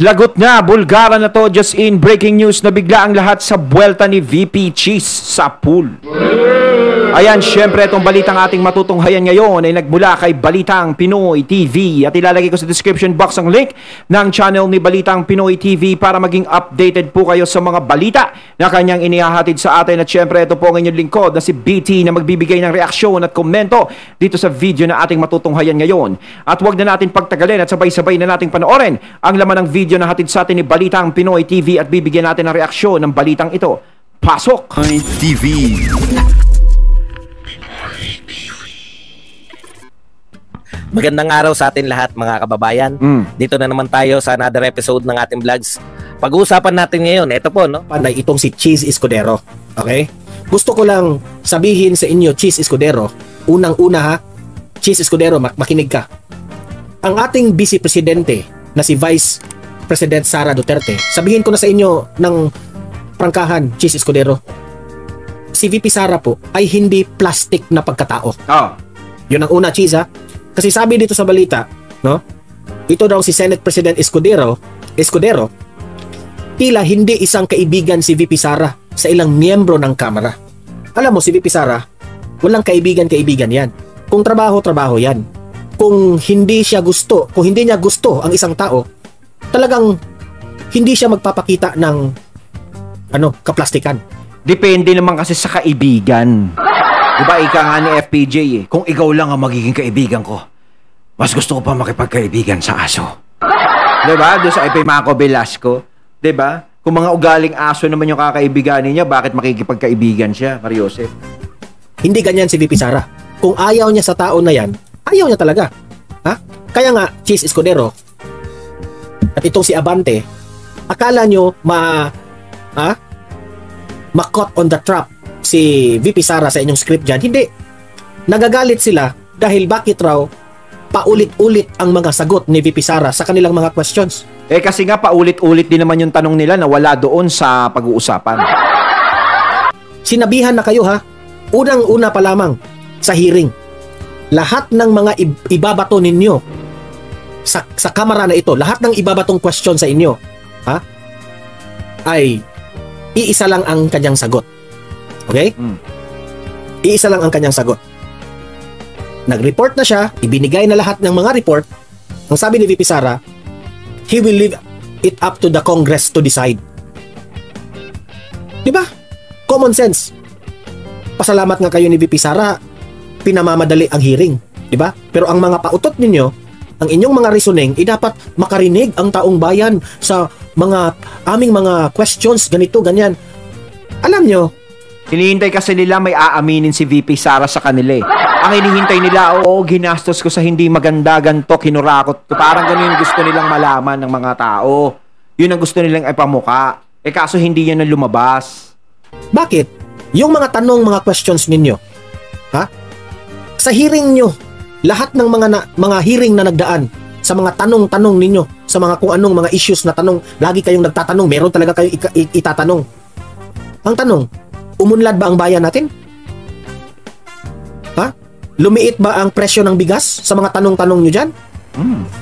Lagot na, Bulgara na to, just in breaking news na bigla ang lahat sa buwelta ni VP Cheese sa pool. Ayan, syempre itong balitang ating matutunghayan ngayon ay nagmula kay Balitang Pinoy TV at ilalagay ko sa description box ang link ng channel ni Balitang Pinoy TV para maging updated po kayo sa mga balita na kanyang inihahatid sa atin. At syempre ito po ang inyong lingkod na si BT na magbibigay ng reaksyon at komento dito sa video na ating matutunghayan ngayon. At huwag na natin pagtagalin at sabay-sabay na nating panoorin ang laman ng video na hatid sa atin ni Balitang Pinoy TV at bibigyan natin ng reaksyon ng balitang ito. Pasok! TV. Magandang araw sa atin lahat mga kababayan. Dito na naman tayo sa another episode ng ating vlogs. Pag-uusapan natin ngayon, ito po, no? Panay itong si Cheese Escudero. Okay? Gusto ko lang sabihin sa inyo, Cheese Escudero, unang-una ha, Cheese Escudero, makinig ka. Ang ating Vice Presidente na si Vice President Sara Duterte, sabihin ko na sa inyo ng prangkahan, Cheese Escudero, si VP Sara po ay hindi plastic na pagkatao. Yun ang una, Cheese ha. Kasi sabi dito sa balita, no? Ito daw si Senate President Escudero, tila hindi isang kaibigan si VP Sara sa ilang miyembro ng Kamara. Alam mo, si VP Sara, walang kaibigan-kaibigan yan. Kung trabaho yan. Kung hindi niya gusto ang isang tao, talagang hindi siya magpapakita ng kaplastikan. Depende naman kasi sa kaibigan. Diba, ika nga ni FPJ kung ikaw lang ang magiging kaibigan ko, mas gusto ko pa makipagkaibigan sa aso. Diba? Doon sa Marco Velasco. Diba? Kung mga ugaling aso naman yung kakaibiganin niya, bakit makikipagkaibigan siya, Mariosep? Hindi ganyan si VP Sara. Kung ayaw niya sa tao na yan, ayaw niya talaga. Ha? Kaya nga, Cheese Escudero, at itong si Abante, akala nyo ma-caught on the trap si VP Sara sa inyong script dyan. Hindi. Nagagalit sila dahil bakit raw paulit-ulit ang mga sagot ni VP Sara sa kanilang mga questions. Kasi nga paulit-ulit din naman yung tanong nila na wala doon sa pag-uusapan. Sinabihan na kayo ha. Unang-una pa lamang sa hearing. Lahat ng mga ibabato ninyo sa kamera na ito, lahat ng ibabatong question sa inyo, ha? Ay iisa lang ang kanyang sagot. Okay? Iisa lang ang kanyang sagot. Nag-report na siya, ibinigay na lahat ng mga report. Ang sabi ni VP Sara, he will leave it up to the Congress to decide. Diba? Common sense. Pasalamat nga kayo ni VP Sara, pinamamadali ang hearing. Diba? Pero ang mga pautot ninyo, ang inyong mga reasoning, dapat makarinig ang taong bayan sa aming mga questions, ganito, ganyan. Alam nyo, hinihintay kasi nila may aaminin si VP Sara sa kanila eh. Ang hinihintay nila, ginastos ko sa hindi maganda, ganto, kinurakot ko. Parang ganun yung gusto nilang malaman ng mga tao. Yun ang gusto nilang ipamuka. Kaso hindi yan ang lumabas. Bakit? Yung mga tanong, mga questions ninyo, ha? Sa hearing nyo, lahat ng mga hearing na nagdaan, sa mga tanong-tanong ninyo, sa mga kung anong mga issues na tanong, lagi kayong nagtatanong, meron talaga kayong itatanong. Ang tanong, umunlad ba ang bayan natin? Ha? Lumiit ba ang presyo ng bigas sa mga tanong-tanong nyo dyan?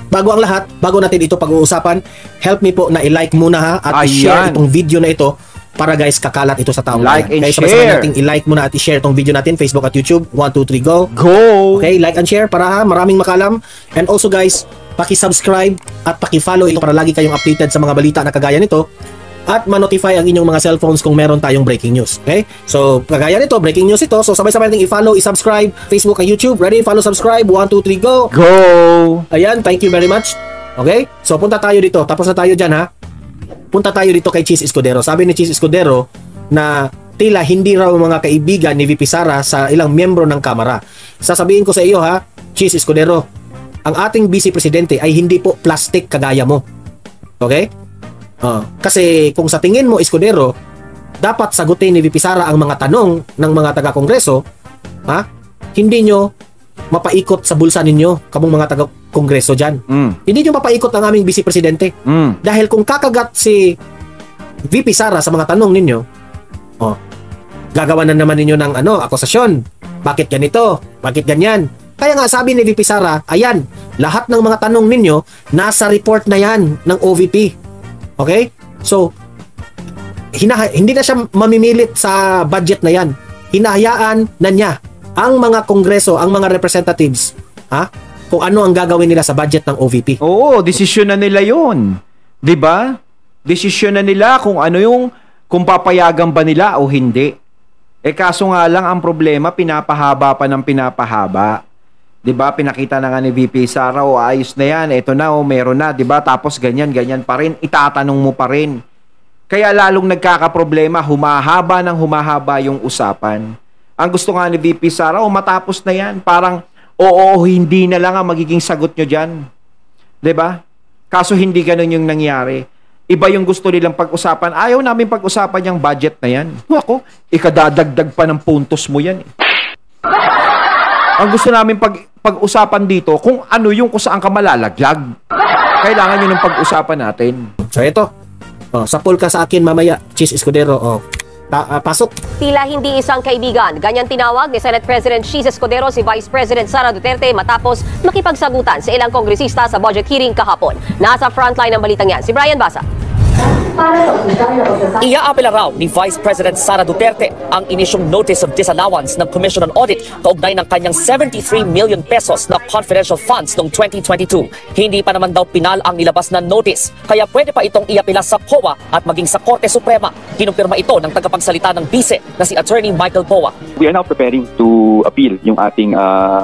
Bago ang lahat, bago natin ito pag-uusapan, help me po na i-like muna ha at i-share itong video na ito para guys kakalat ito sa taong like bayan. and Guys, share. sabay natin i-like muna at i-share itong video natin, Facebook at YouTube. 1, 2, 3, go! Go! Okay, like and share para maraming makalam. And also guys, paki-subscribe at paki-follow ito para lagi kayong updated sa mga balita na kagaya nito. At ma-notify ang inyong mga cellphones kung meron tayong breaking news. Okay? So, kagaya nito, breaking news ito. So, sabay-sabay natin i-follow, i-subscribe, Facebook at YouTube. Ready? Follow, subscribe. 1, 2, 3, go! Go! Ayan, thank you very much. Okay? So, punta tayo dito. Tapos na tayo dyan, ha? Punta tayo dito kay Cheese Escudero. Sabi ni Cheese Escudero na tila hindi raw mga kaibigan ni VP Sara sa ilang miyembro ng Kamara. Sasabihin ko sa iyo, ha? Cheese Escudero, ang ating Vice Presidente ay hindi po plastic kagaya mo. Okay? Kasi kung sa tingin mo, Escudero, dapat sagutin ni VP Sara ang mga tanong ng mga taga-kongreso, ha? Hindi nyo mapaikot sa bulsa ninyo, kamong mga taga-kongreso dyan. Hindi nyo mapaikot ang aming Vice Presidente. Dahil kung kakagat si VP Sara sa mga tanong ninyo, gagawa na naman ninyo ng akusasyon. Bakit ganito? Bakit ganyan? Kaya nga sabi ni VP Sara, ayan, lahat ng mga tanong ninyo, nasa report na yan ng OVP. Okay? So, hindi na siya mamimilit sa budget na yan. Hinahayaan na niya ang mga kongreso, ang mga representatives, kung ano ang gagawin nila sa budget ng OVP. Oo, desisyon na nila yun. 'Di ba? Desisyon na nila kung papayagan ba nila o hindi. Kaso nga lang ang problema, pinapahaba pa ng pinapahaba. 'Di ba? Pinakita na nga ni VP Sara, ayos na yan, eto na, meron na, 'di ba? Tapos ganyan pa rin, itatanong mo pa rin. Kaya lalong nagkakaproblema, humahaba yung usapan. Ang gusto nga ni VP Sara, matapos na yan, parang hindi na lang ang magiging sagot nyo dyan. 'Di ba? Kaso hindi ganun yung nangyari. Iba yung gusto nilang pag-usapan. Ayaw namin pag-usapan yung budget na yan. Ako, ikadadagdag pa ng puntos mo yan. Ang gusto namin pag-usapan dito, kung saan ka malalaglag. Kailangan yun ng pag-usapan natin. So ito, sapul ka sa akin mamaya, Cheese Escudero. Pasok. Tila hindi isang kaibigan. Ganyan tinawag ni Senate President Cheese Escudero si Vice President Sara Duterte matapos makipagsagutan sa ilang kongresista sa budget hearing kahapon. Nasa frontline ng balitang yan, si Brian Basa. Iaapela raw ni Vice President Sara Duterte ang inisyong notice of disallowance ng Commission on Audit kaugnay ng kanyang 73 million pesos na confidential funds noong 2022. Hindi pa naman daw pinal ang nilabas na notice, kaya pwede pa itong iapela sa COA at maging sa Korte Suprema. Kinumpirma ito ng tagapagsalita ng Bise na si Attorney Michael Poa. We are now preparing to appeal yung ating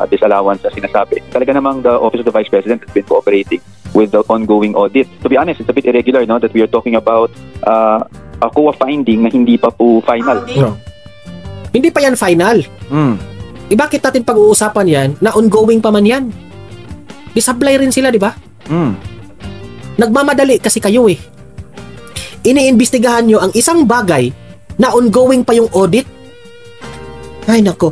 disallowance na sinasabi. Talaga namang the Office of the Vice President has been cooperating with the ongoing audit. To be honest, it's a bit irregular, no, that we are talking about a COA finding na hindi pa po final. No. Hindi pa yan final. Bakit natin pag-uusapan yan na ongoing pa man yan? Disablay rin sila, di ba? Nagmamadali kasi kayo eh. Iniimbestigahan nyo ang isang bagay na ongoing pa yung audit. Ay nako.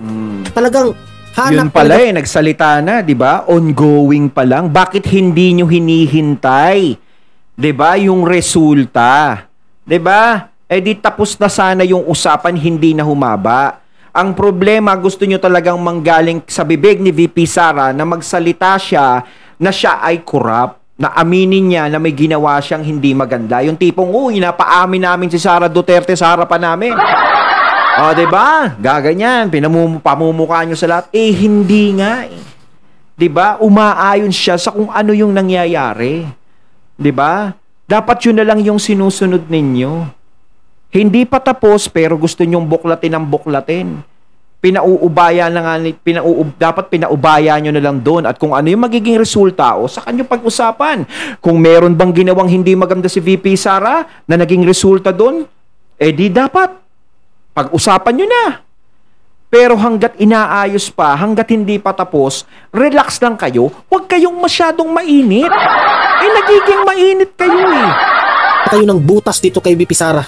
Talagang hanap yun pala nagsalita na, 'di ba? Ongoing pa lang. Bakit hindi nyo hinihintay? 'Di ba? Yung resulta. 'Di ba? Di tapos na sana yung usapan, hindi na humaba. Ang problema, gusto nyo talagang manggaling sa bibig ni VP Sara na magsalita siya na siya ay corrupt, na aminin niya na may ginawa siyang hindi maganda. Yung tipong, napaamin namin si Sara Duterte sa harapan namin. Diba? Gaganyan, pamumukha nyo sa lahat. Hindi nga eh. Diba? Umaayon siya sa kung ano yung nangyayari. Diba? Dapat yun na lang yung sinusunod ninyo. Hindi pa tapos, pero gusto nyong buklatin ng buklatin. Pinauubaya na nga, dapat pinaubaya nyo na lang doon. At kung ano yung magiging resulta, saka nyo pag-usapan. Kung meron bang ginawang hindi maganda si VP Sara na naging resulta doon, di dapat pag-usapan nyo na. Pero hanggat inaayos pa, hanggat hindi pa tapos, relax lang kayo. Huwag kayong masyadong mainit. Nagiging mainit kayo eh. Kayo ng butas dito kay VP Sara.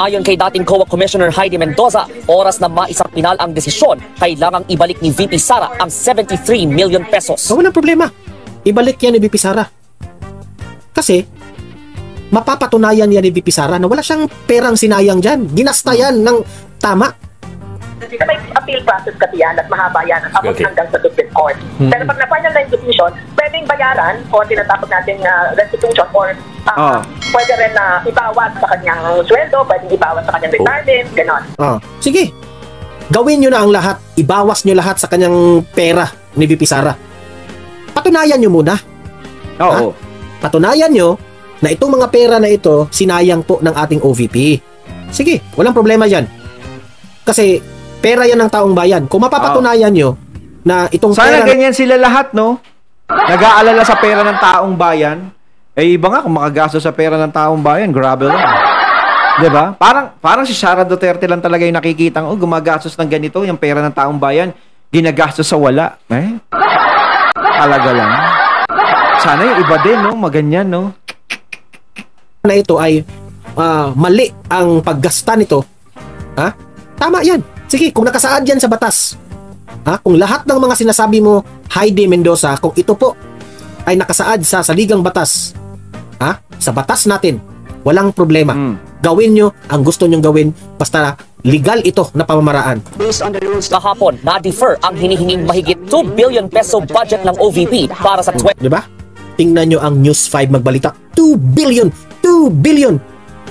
Ayon kay dating COA Commissioner Heidi Mendoza, oras na maisang pinal ang desisyon, kailangang ibalik ni VP Sara ang 73 million pesos. Walang problema. Ibalik yan ni VP Sara. Kasi, mapapatunayan yan ni VP Sara na wala siyang perang sinayang dyan. Ginasta yan ng tama. May appeal process kasi yan at mahaba yan abot hanggang sa Supreme Court. Pero pag na-final na yung decision, pwedeng bayaran o tinatapos natin restitution or pwede rin na ibawas sa kanyang sweldo, pwedeng ibawas sa kanyang retirement, gano'n. Sige, gawin nyo na ang lahat. Ibawas nyo lahat sa kanyang pera ni VP Sara. Patunayan nyo muna. Oo. Patunayan nyo na itong mga pera na ito sinayang po ng ating OVP. Sige, walang problema dyan. Kasi pera yan ng taong bayan. Kung mapapatunayan nyo na itong sana pera... ganyan sila lahat, no? Nag-aalala sa pera ng taong bayan. Iba nga kung makagastos sa pera ng taong bayan, grabe lang. Diba? Parang si Sara Duterte lang talaga yung nakikita gumagastos ng ganito, yung pera ng taong bayan, ginagastos sa wala. Talaga lang. Sana yung iba din, no? Maganyan, no? Na ito ay mali ang paggasta nito. Tama yan. Sige, kung nakasaad yan sa batas, kung lahat ng mga sinasabi mo, Heidi Mendoza, kung ito po ay nakasaad sa saligang batas, sa batas natin, walang problema. Gawin nyo ang gusto nyong gawin, basta legal ito na pamamaraan. Kahapon, na-defer ang hinihinging mahigit 2 billion peso budget ng OVP para sa Diba? Tingnan nyo ang News 5 magbalita. 2 billion 2 billion.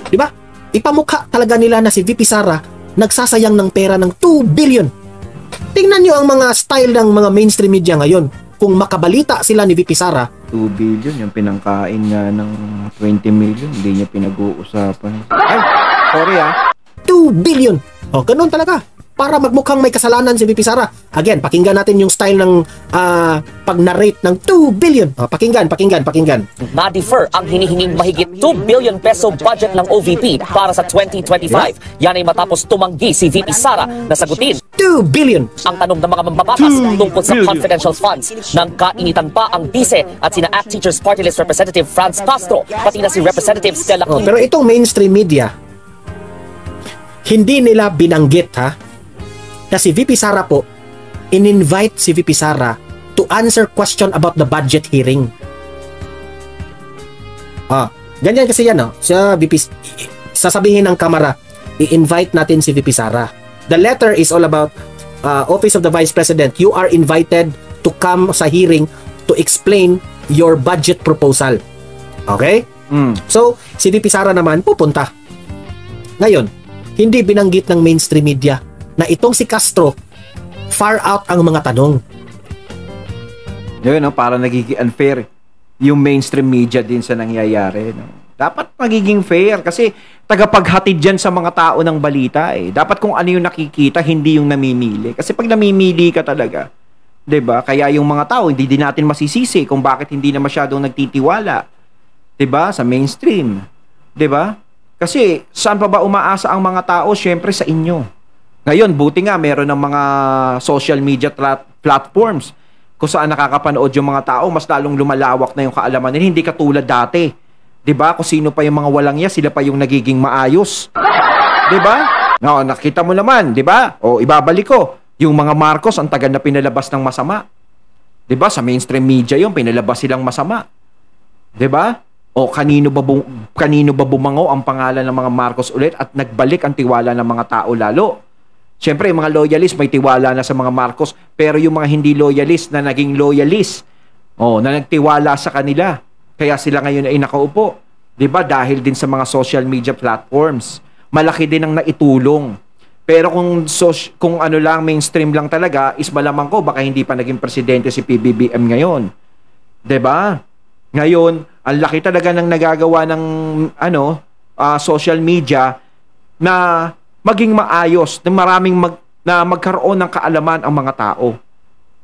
Di ba? Ipamukha talaga nila na si VP Sara nagsasayang ng pera ng 2 billion. Tingnan nyo ang mga style ng mga mainstream media ngayon. Kung makabalita sila ni VP Sara, 2 billion yung pinangkain nga ng 20 million, hindi niya pinag-uusapan. Ay, sorry 2 billion. O, ganun talaga. Para magmukhang may kasalanan si VP Sara. Again, pakinggan natin yung style ng pag-narrate ng 2 billion. O, pakinggan. Na-defer ang hinihinging mahigit 2 billion peso budget ng OVP para sa 2025. Yan ay matapos tumanggi si VP Sara na sagutin 2 billion. ang tanong ng mga mambabatas tungkol sa confidential funds. Nang kainitan pa ang bise at sina ACT Teachers Party List Representative Franz Castro, pati na si Representative Stella O, pero itong mainstream media, hindi nila binanggit na si VP Sara po, in-invite si VP Sara to answer question about the budget hearing. Ganyan kasi yan, sa VP, sasabihin ng kamera, i-invite natin si VP Sara. The letter is all about Office of the Vice President. You are invited to come sa hearing to explain your budget proposal. Okay? So, si VP Sara naman pupunta. Ngayon, hindi binanggit ng mainstream media na itong si Castro, far out ang mga tanong. Yun, para nagiging unfair yung mainstream media din sa nangyayari. Dapat magiging fair kasi tagapaghatid dyan sa mga tao ng balita. Dapat kung ano yung nakikita, hindi yung namimili. Kasi pag namimili ka talaga, 'di ba? Kaya yung mga tao, hindi din natin masisisi kung bakit hindi na masyadong nagtitiwala. 'Di ba? Sa mainstream. 'Di ba? Kasi saan pa ba umaasa ang mga tao? Syempre sa inyo. Ngayon, buti nga meron ng mga social media platforms kung saan nakakapanood yung mga tao, mas lalong lumalawak na yung kaalaman nila. Hindi katulad dati. 'Di ba? Kung sino pa yung mga walang ya, sila pa yung nagiging maayos. 'Di ba? No, nakita mo naman, 'di ba? O ibabalik ko, yung mga Marcos ang tagal na pinalabas ng masama. 'Di ba? Sa mainstream media yung pinalabas silang masama. 'Di ba? O kanino ba bumango ang pangalan ng mga Marcos ulit at nagbalik ang tiwala ng mga tao lalo? Siyempre, yung mga loyalist may tiwala na sa mga Marcos, pero yung mga hindi loyalist na naging loyalist, na nagtiwala sa kanila, kaya sila ngayon ay nakaupo. 'Di ba? Dahil din sa mga social media platforms. Malaki din ang naitulong. Pero kung ano lang, mainstream lang talaga, is malamang ko baka hindi pa naging presidente si PBBM ngayon. 'Di ba? Ngayon, ang laki talaga ng nagagawa ng social media na maging maayos, na maraming na magkaroon ng kaalaman ang mga tao.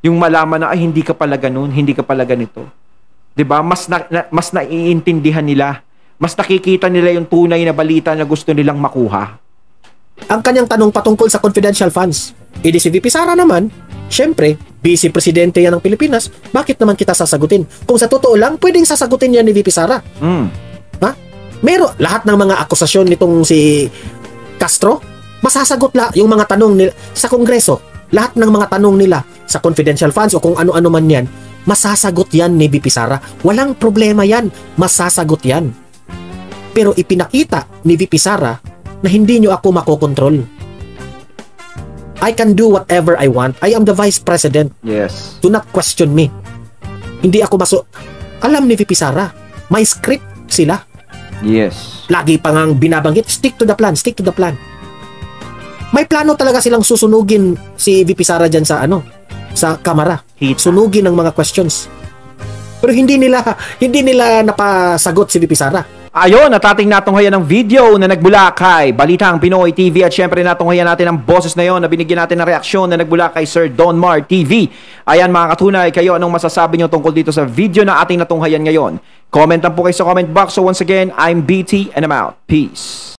Yung malaman na ay hindi ka pala ganun, hindi ka pala ganito. 'Di ba? Mas naiintindihan nila. Mas nakikita nila yung tunay na balita na gusto nilang makuha. Ang kanyang tanong patungkol sa confidential funds. Si VP Sara naman, syempre, vice presidente yan ng Pilipinas, bakit naman kita sasagutin? Kung sa totoo lang, pwedeng sasagutin yan ni VP Sara. Meron lahat ng mga akusasyon nitong si Castro, masasagot yung mga tanong nila sa Kongreso. Lahat ng mga tanong nila sa confidential funds o kung ano-ano man yan, masasagot yan ni VP Sara. Walang problema yan, masasagot yan. Pero ipinakita ni VP Sara na hindi nyo ako makokontrol. I can do whatever I want. I am the Vice President. Yes. Do not question me. Hindi ako alam ni VP Sara, may script sila. Yes. Lagi pa ngang binabanggit, stick to the plan, stick to the plan. May plano talaga silang susunugin si VP Sara dyan sa sa kamera. Sunugin ng mga questions. Pero hindi nila napasagot si VP Sara. Ayon, at ating natunghayan ng video na nagbula kay Balitang Pinoy TV at syempre natunghayan natin ang boses na yon na binigyan natin ng reaksyon na nagbula kay Sir Don Mar TV. Ayan mga katunay, kayo anong masasabi nyo tungkol dito sa video na ating natunghayan ngayon? Comment lang po kayo sa comment box. So once again, I'm BT and I'm out. Peace.